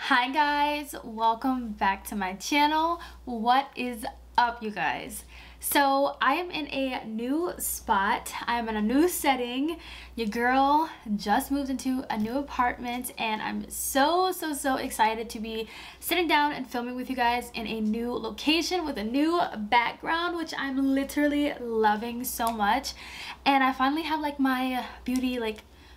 Hi guys, welcome back to my channel. What is up, you guys? So I am in a new spot. I am in a new setting. Your girl just moved into a new apartment and I'm so excited to be sitting down and filming with you guys in a new location with a new background, which I'm literally loving so much. And I finally have like my beauty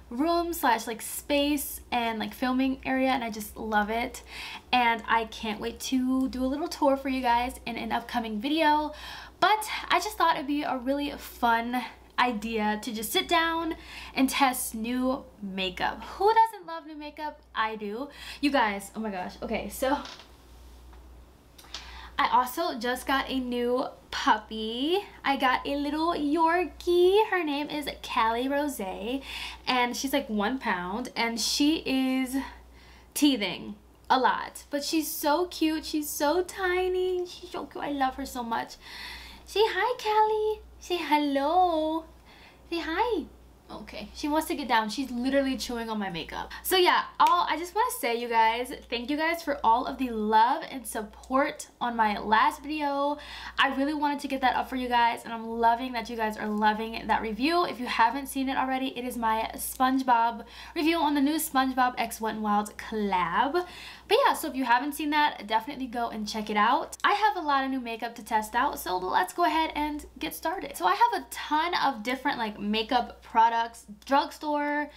room slash space and filming area, and I just love it, and I can't wait to do a little tour for you guys in an upcoming video. But I just thought it'd be a really fun idea to just sit down and test new makeup. Who doesn't love new makeup? I do, you guys. Oh my gosh. Okay, so I also just got a new puppy. I got a little Yorkie. Her name is Callie Rose, and she's like 1 pound, and she is teething a lot, but she's so cute. She's so tiny. She's so cute. I love her so much. Say hi, Callie. Say hello. Say hi. Okay, she wants to get down. She's literally chewing on my makeup. So yeah, I just want to say, you guys, thank you guys for all of the love and support on my last video. I really wanted to get that up for you guys, and I'm loving that you guys are loving that review. If you haven't seen it already, it is my SpongeBob review on the new SpongeBob X Wet n Wild collab. But yeah, so if you haven't seen that, definitely go and check it out. I have a lot of new makeup to test out, so let's go ahead and get started. So I have a ton of different makeup products, drugstore,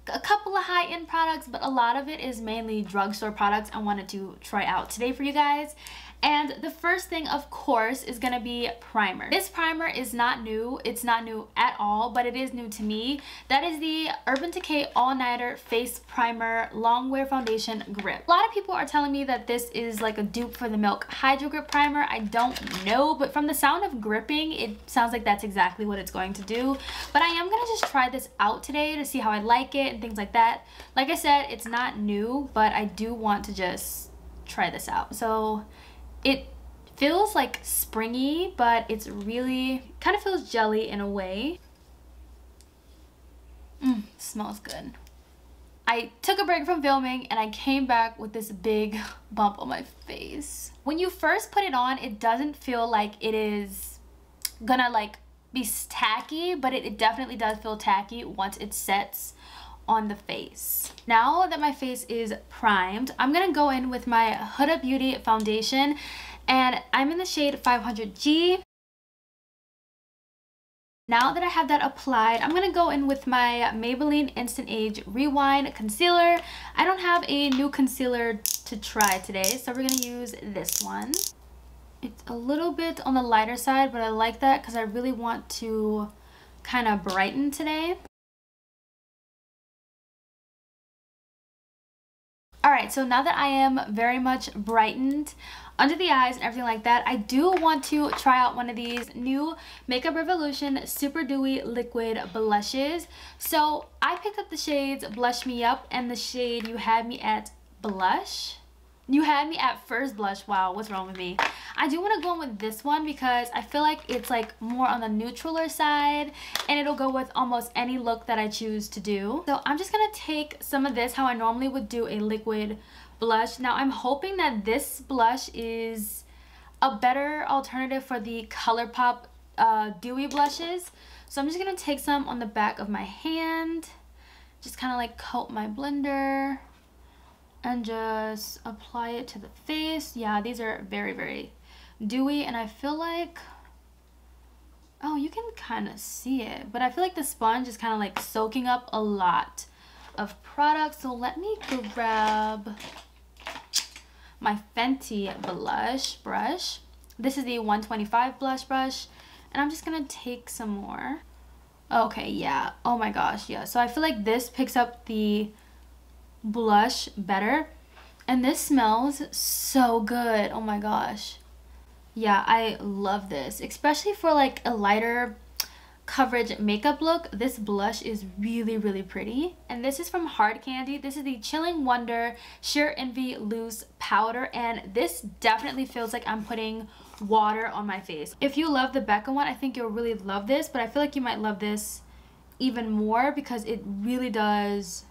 a couple of high-end products, but a lot of it is mainly drugstore products I wanted to try out today for you guys. And the first thing, of course, is gonna be primer. This primer is not new. It's not new at all, but it is new to me. That is the Urban Decay All Nighter Face Primer Long Wear Foundation Grip. A lot of people are telling me that this is like a dupe for the Milk Hydro Grip Primer. I don't know, but from the sound of gripping, it sounds like that's exactly what it's going to do. But I am gonna just try this out today to see how I like it and things like that. Like I said, it's not new, but I do want to just try this out. So it feels like springy, but it's really kind of feels jelly in a way. Smells good. I took a break from filming and I came back with this big bump on my face. When you first put it on, it doesn't feel like it is gonna be tacky, but it definitely does feel tacky once it sets on the face. Now that my face is primed, I'm gonna go in with my Huda Beauty foundation, and I'm in the shade 500G. Now that I have that applied, I'm gonna go in with my Maybelline Instant Age Rewind Concealer. I don't have a new concealer to try today, so we're gonna use this one. It's a little bit on the lighter side, but I like that because I really want to kind of brighten today. Alright, so now that I am very much brightened under the eyes and everything like that, I do want to try out one of these new Makeup Revolution Super Dewy Liquid Blushes. So I picked up the shades Blush Me Up and the shade You Had Me at Blush. You Had Me at First Blush. Wow, what's wrong with me? I do want to go in with this one because I feel like it's more on the neutraler side, and it'll go with almost any look that I choose to do. So I'm just going to take some of this how I normally would do a liquid blush. Now I'm hoping that this blush is a better alternative for the ColourPop dewy blushes. So I'm just going to take some on the back of my hand, just kind of coat my blender and just apply it to the face. Yeah, these are very dewy, and I feel like, oh, you can kind of see it, but I feel like the sponge is kind of soaking up a lot of product. So let me grab my Fenty blush brush. This is the 125 blush brush, and I'm just gonna take some more. Okay, yeah, oh my gosh, yeah. So I feel like this picks up the blush better, and this smells so good. Oh my gosh, yeah, I love this, especially for a lighter coverage makeup look. This blush is really pretty, and this is from Hard Candy. This is the Chilling Wonder Sheer Envy Loose Powder, and this definitely feels like I'm putting water on my face. If you love the Becca one, I think you'll really love this, but I feel like you might love this even more because it really does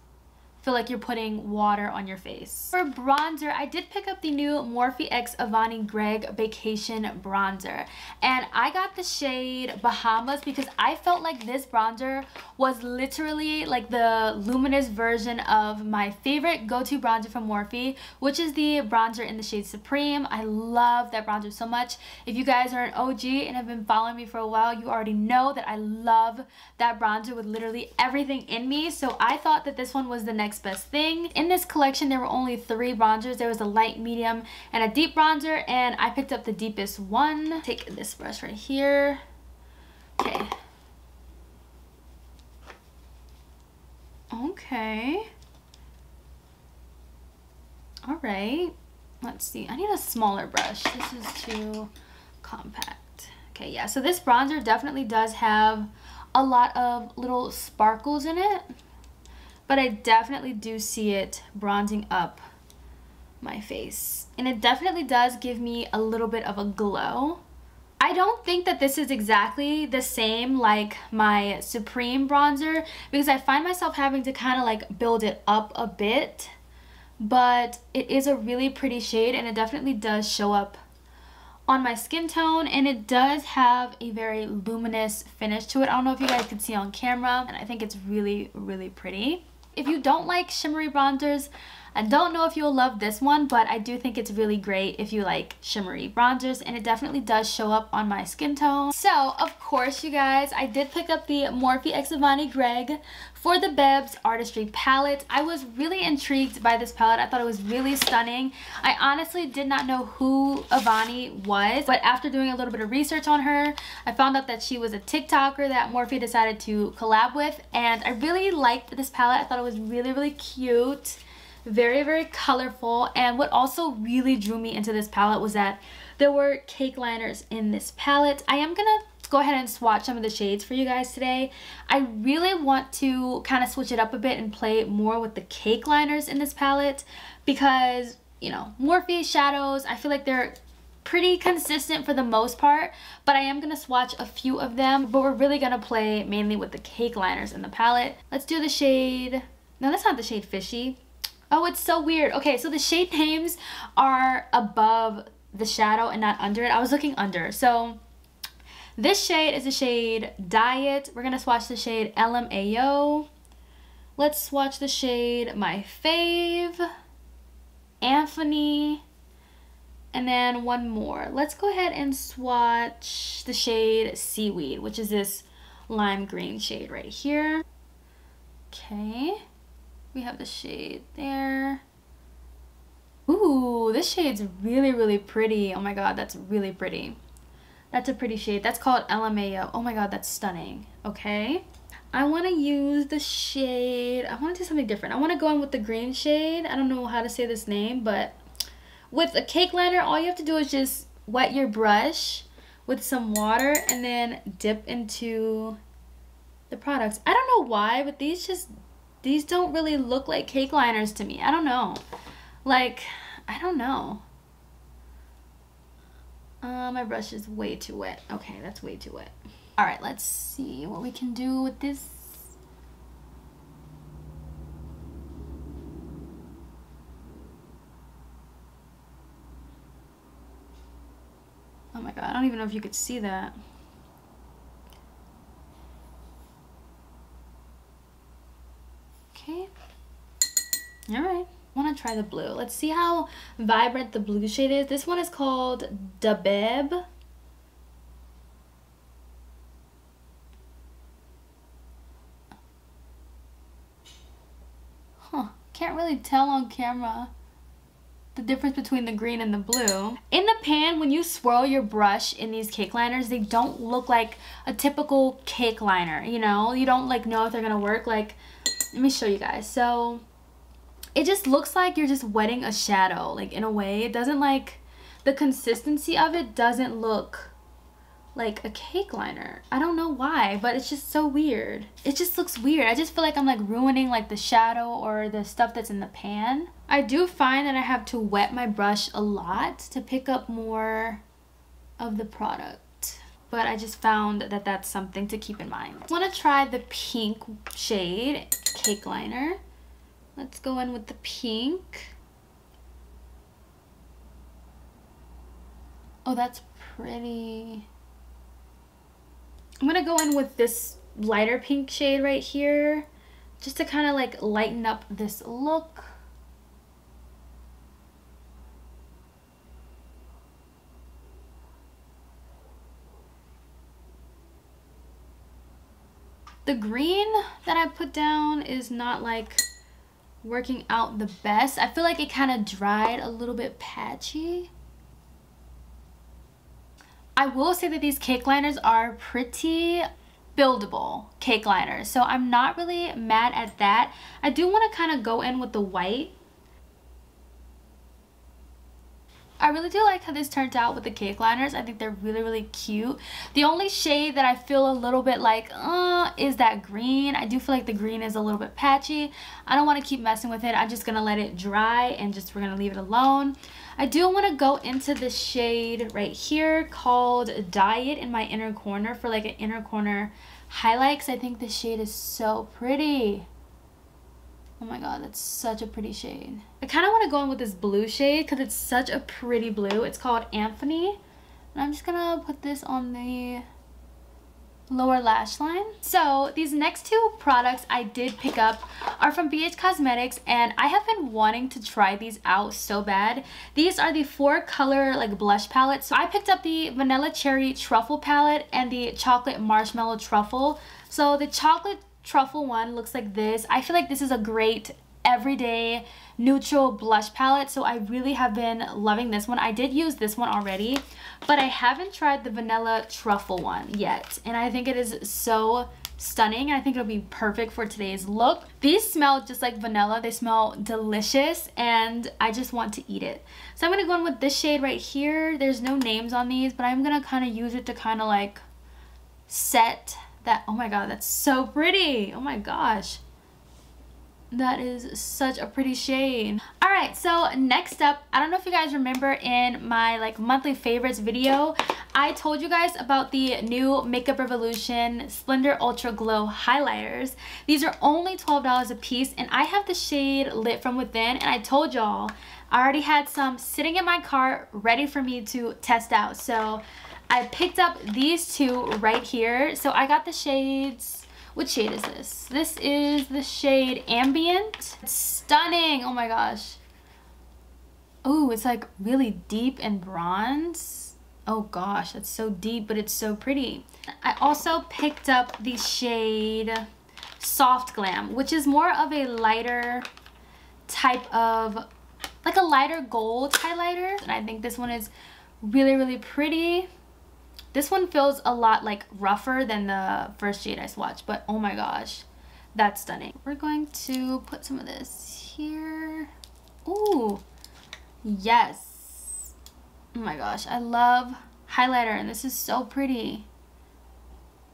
feel like you're putting water on your face. For bronzer, I did pick up the new Morphe X Avani Greg Vacation Bronzer. And I got the shade Bahamas because I felt like this bronzer was literally like the luminous version of my favorite go-to bronzer from Morphe, which is the bronzer in the shade Supreme. I love that bronzer so much. If you guys are an OG and have been following me for a while, you already know that I love that bronzer with literally everything in me. So I thought that this one was the next best thing. In this collection, there were only 3 bronzers. There was a light, medium, and a deep bronzer, and I picked up the deepest one. Take this brush right here. Okay. Okay. All right. Let's see. I need a smaller brush. This is too compact. Okay, yeah. So this bronzer definitely does have a lot of little sparkles in it, but I definitely do see it bronzing up my face. And it definitely does give me a little bit of a glow. I don't think that this is exactly the same like my Supreme bronzer because I find myself having to kind of like build it up a bit, but it is a really pretty shade and it definitely does show up on my skin tone, and it does have a very luminous finish to it. I don't know if you guys can see on camera, and I think it's really, really pretty. If you don't like shimmery bronzers, I don't know if you'll love this one, but I do think it's really great if you like shimmery bronzers, and it definitely does show up on my skin tone. So, of course, you guys, I did pick up the Morphe X Avani Greg for the Bebs Artistry palette. I was really intrigued by this palette. I thought it was really stunning. I honestly did not know who Avani was, but after doing a little bit of research on her, I found out that she was a TikToker that Morphe decided to collab with, and I really liked this palette. I thought it was really, really cute. Very, very colorful. And what also really drew me into this palette was that there were cake liners in this palette. I am gonna go ahead and swatch some of the shades for you guys today. I really want to kind of switch it up a bit and play more with the cake liners in this palette because, you know, Morphe shadows, I feel like they're pretty consistent for the most part, but I am gonna swatch a few of them, but we're really gonna play mainly with the cake liners in the palette. Let's do the shade, no, that's not the shade Fishy. Oh, it's so weird. Okay, so the shade names are above the shadow and not under it. I was looking under. So this shade is the shade Diet. We're going to swatch the shade LMAO. Let's swatch the shade My Fave, Anthony, and then one more. Let's go ahead and swatch the shade Seaweed, which is this lime green shade right here. Okay. We have the shade there. Ooh, this shade's really, really pretty. Oh my god, that's really pretty. That's a pretty shade. That's called LMAO. Oh my god, that's stunning. Okay. I want to use the shade. I want to do something different. I want to go in with the green shade. I don't know how to say this name, but with a cake liner, all you have to do is just wet your brush with some water and then dip into the products. I don't know why, but these don't really look like cake liners to me. I don't know. Like, I don't know. My brush is way too wet. Okay, that's way too wet. All right, let's see what we can do with this. Oh my god, I don't even know if you could see that. Okay. All right. I want to try the blue. Let's see how vibrant the blue shade is. This one is called Dabeb. Huh. Can't really tell on camera the difference between the green and the blue. In the pan, when you swirl your brush in these cake liners, they don't look like a typical cake liner, you know? You don't like know if they're gonna work. Like, let me show you guys. So it just looks like you're just wetting a shadow, like in a way. It doesn't like, the consistency of it doesn't look like a cake liner. I don't know why, but it's just so weird. It just looks weird. I just feel like I'm like ruining like the shadow or the stuff that's in the pan. I do find that I have to wet my brush a lot to pick up more of the product, but I just found that that's something to keep in mind. I want to try the pink shade cake liner. Let's go in with the pink. Oh, that's pretty. I'm gonna go in with this lighter pink shade right here, just to kind of like lighten up this look. The green that I put down is not like working out the best. I feel like it kind of dried a little bit patchy. I will say that these cake liners are pretty buildable cake liners, so I'm not really mad at that. I do want to kind of go in with the white. I really do like how this turned out with the cake liners. I think they're really, really cute. The only shade that I feel a little bit like, is that green. I do feel like the green is a little bit patchy. I don't want to keep messing with it. I'm just going to let it dry and we're going to leave it alone. I do want to go into this shade right here called Diet in my inner corner for like an inner corner highlight, because I think this shade is so pretty. Oh my god, that's such a pretty shade. I kind of want to go in with this blue shade because it's such a pretty blue. It's called Avani. And I'm just going to put this on the lower lash line. So these next two products I did pick up are from BH Cosmetics, and I have been wanting to try these out so bad. These are the 4-color like blush palettes. So I picked up the Vanilla Cherry Truffle palette and the Chocolate Marshmallow Truffle. So the Chocolate Truffle one looks like this. I feel like this is a great everyday neutral blush palette, so I really have been loving this one. I did use this one already, but I haven't tried the Vanilla Truffle one yet, and I think it is so stunning. I think it'll be perfect for today's look. These smell just like vanilla. They smell delicious, and I just want to eat it. So I'm going to go in with this shade right here. There's no names on these, but I'm going to kind of use it to kind of like set that. Oh my god, that's so pretty. Oh my gosh, that is such a pretty shade. All right, so next up, I don't know if you guys remember in my like monthly favorites video, I told you guys about the new Makeup Revolution Splendor Ultra Glow highlighters. These are only $12 a piece, and I have the shade Lit From Within, and I told y'all I already had some sitting in my cart ready for me to test out. So I picked up these two right here. So I got the shades. Which shade is this? This is the shade Ambient. It's stunning. Oh my gosh. Oh, it's like really deep and bronze. Oh gosh, that's so deep, but it's so pretty. I also picked up the shade Soft Glam, which is more of a lighter type of, like a lighter gold highlighter. And I think this one is really, really pretty. This one feels a lot like rougher than the first shade I swatched, but oh my gosh, that's stunning. We're going to put some of this here. Ooh, yes. Oh my gosh, I love highlighter, and this is so pretty.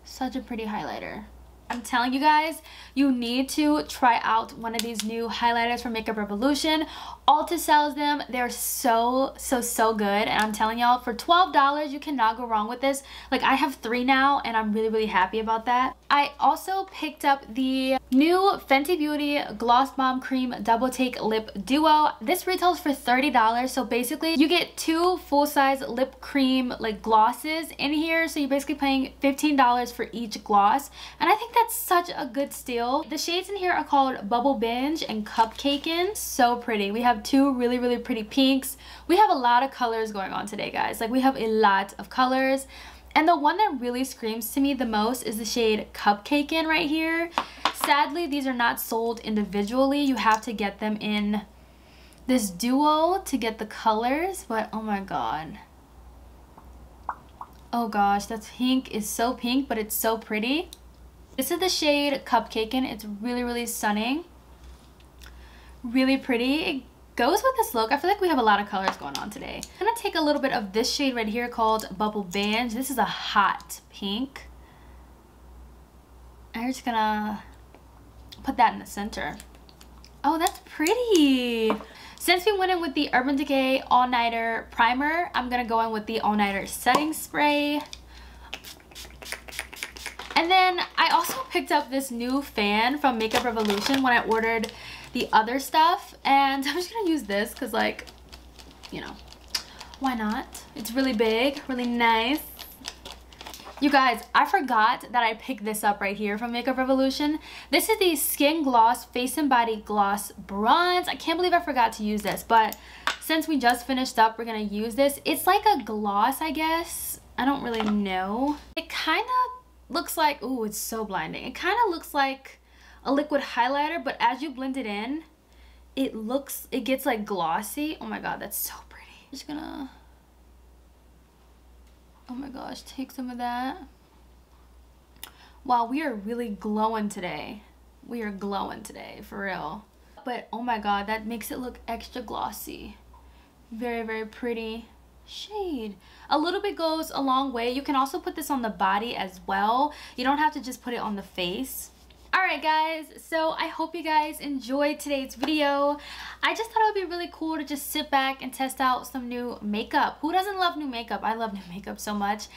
Such a pretty highlighter. I'm telling you guys, you need to try out one of these new highlighters from Makeup Revolution. Ulta sells them. They're so good, and I'm telling y'all, for $12 you cannot go wrong with this. Like, I have 3 now, and I'm really happy about that. I also picked up the new Fenty Beauty Gloss Bomb Cream Double Take Lip Duo. This retails for $30, so basically you get 2 full-size lip cream like glosses in here, so you're basically paying $15 for each gloss, and I think that's such a good steal. The shades in here are called Bubble Binge and Cupcakin. So pretty. We have 2 really pretty pinks. We have a lot of colors going on today, guys. Like, we have a lot of colors. And the one that really screams to me the most is the shade Cupcakin right here. Sadly, these are not sold individually. You have to get them in this duo to get the colors, but oh my god. Oh gosh, that pink is so pink, but it's so pretty. This is the shade Cupcakin. It's really stunning. Really pretty. It goes with this look. I feel like we have a lot of colors going on today. I'm gonna take a little bit of this shade right here called Bubble Binge. This is a hot pink. I'm just gonna put that in the center. Oh, that's pretty. Since we went in with the Urban Decay All Nighter Primer, I'm gonna go in with the All Nighter Setting Spray. And then I also picked up this new fan from Makeup Revolution when I ordered the other stuff. And I'm just gonna use this because, like, you know, why not? It's really big, really nice. You guys, I forgot that I picked this up right here from Makeup Revolution. This is the Skin Gloss Face and Body Gloss Bronze. I can't believe I forgot to use this, but since we just finished up, we're gonna use this. It's like a gloss, I guess. I don't really know. It kind of looks like, ooh, it's so blinding. It kind of looks like a liquid highlighter, but as you blend it in, it gets like glossy. Oh my god, that's so pretty. I'm just gonna, oh my gosh, take some of that. Wow, we are really glowing today. We are glowing today, for real. But oh my god, that makes it look extra glossy. Very, very pretty shade. A little bit goes a long way. You can also put this on the body as well. You don't have to just put it on the face. Alright guys, so I hope you guys enjoyed today's video. I just thought it would be really cool to just sit back and test out some new makeup. Who doesn't love new makeup? I love new makeup so much.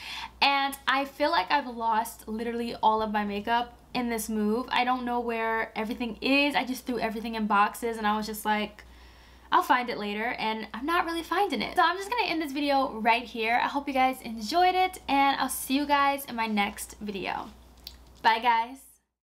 And I feel like I've lost literally all of my makeup in this move. I don't know where everything is. I just threw everything in boxes and I was just like, I'll find it later, and I'm not really finding it. So I'm just gonna end this video right here. I hope you guys enjoyed it, and I'll see you guys in my next video. Bye guys.